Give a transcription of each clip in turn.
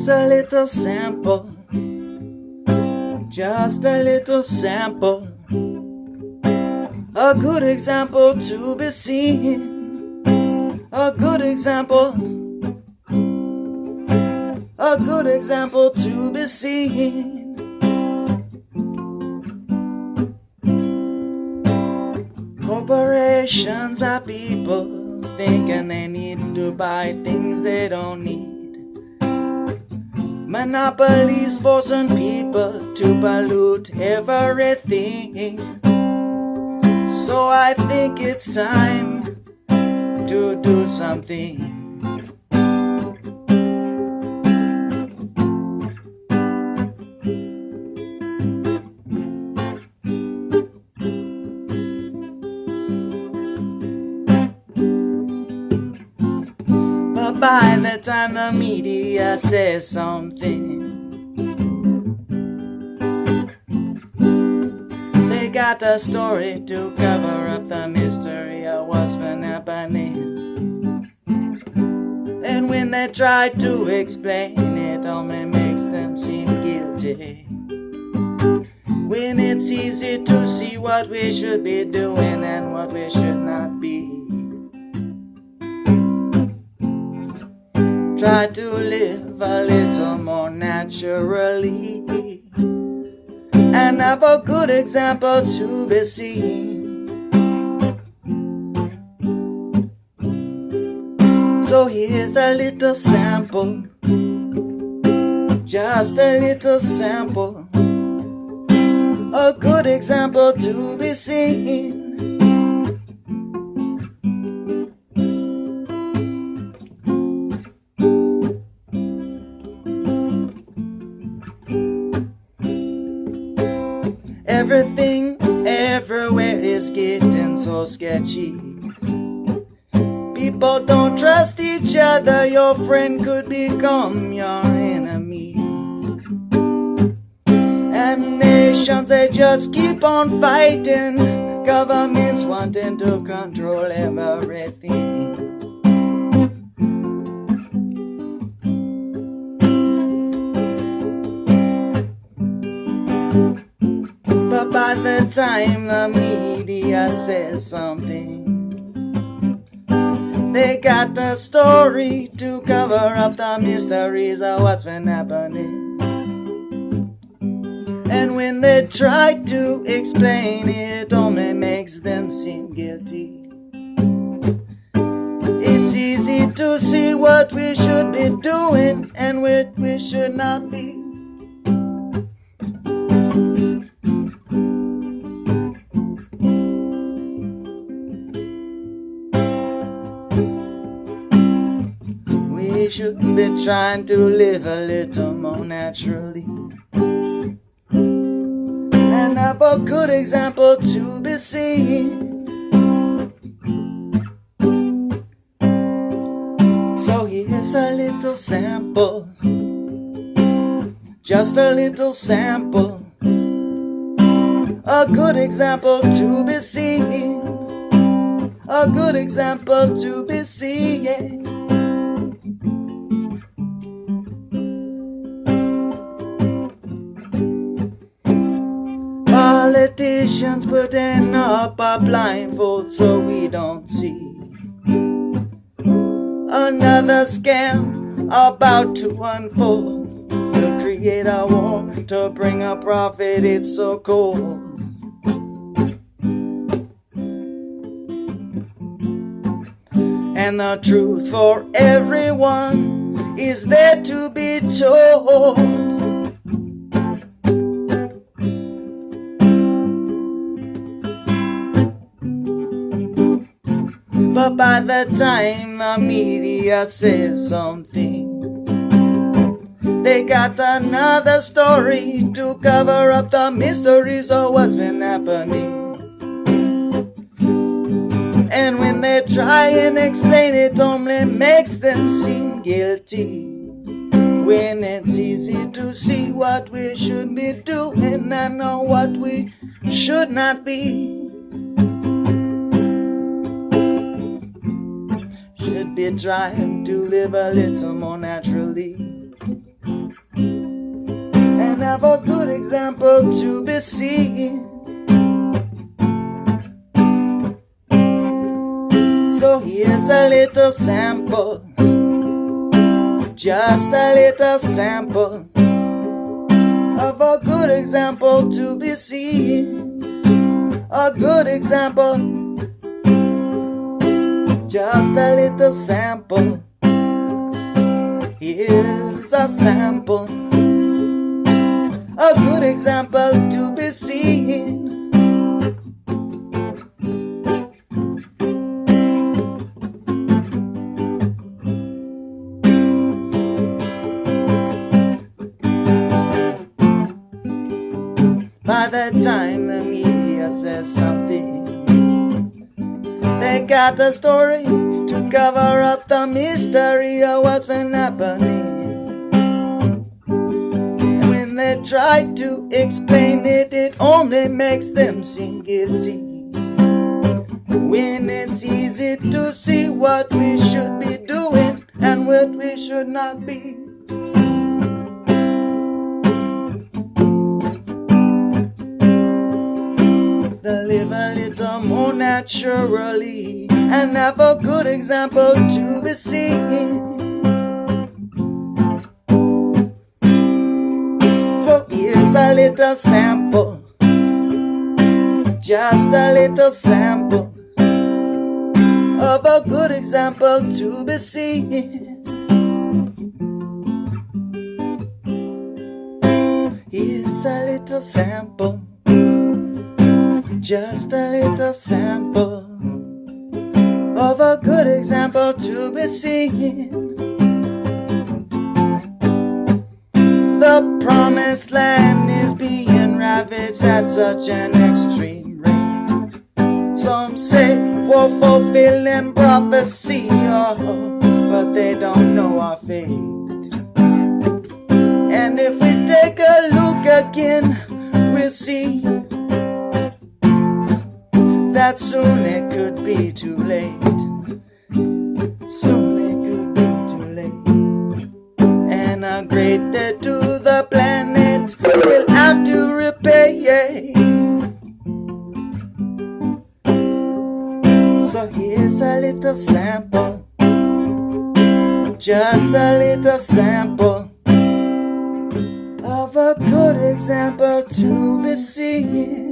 here's a little sample, just a little sample, a good example to be seen, a good example, a good example to be seen. Corporations are people thinking they need to buy things they don't need. Monopolies forcing people to pollute everything. So I think it's time to do something. But by the time the media says something, they got a story to cover up the mystery of what's been happening. And when they try to explain, it only makes them seem guilty. When it's easy to see what we should be doing and what we should not be. Try to live a little more naturally and have a good example to be seen. So here's a little sample, just a little sample, a good example to be seen. Everything everywhere is getting so sketchy. People don't trust each other. Your friend could become your enemy. And nations, they just keep on fighting. Governments wanting to control everything. But by the time the media says something, they got a story to cover up the mysteries of what's been happening. And when they try to explain, it only makes them seem guilty. It's easy to see what we should be doing and what we should not be. We should be trying to live a little more naturally and have a good example to be seen. So here's a little sample, just a little sample, a good example to be seen, a good example to be seen. Politicians putting up a blindfold so we don't see another scam about to unfold. To create a war, to bring a profit, it's so cold. And the truth for everyone is there to be told. But by the time the media says something, they got another story to cover up the mysteries of what's been happening. And when they try and explain, it only makes them seem guilty. When it's easy to see what we should be doing and know what we should not be. Should be trying to live a little more naturally and have a good example to be seen. So here's a little sample, just a little sample of a good example to be seen. A good example, just a little sample. Here's a sample, a good example to be seen. By the time the media says something, they got a story to cover up the mystery of what's been happening. And when they try to explain it, it only makes them seem guilty. When it's easy to see what we should be doing and what we should not be. Live a little more naturally and have a good example to be seen. So here's a little sample, just a little sample of a good example to be seen. Here's a little sample, just a little sample of a good example to be seen. The promised land is being ravaged at such an extreme rate. Some say we're fulfilling prophecy, but they don't know our fate. And if we take a look again, we'll see that soon it could be too late. Soon it could be too late. And a great debt to the planet we'll have to repay. So here's a little sample, just a little sample of a good example to be seen.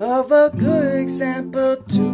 Of a good example to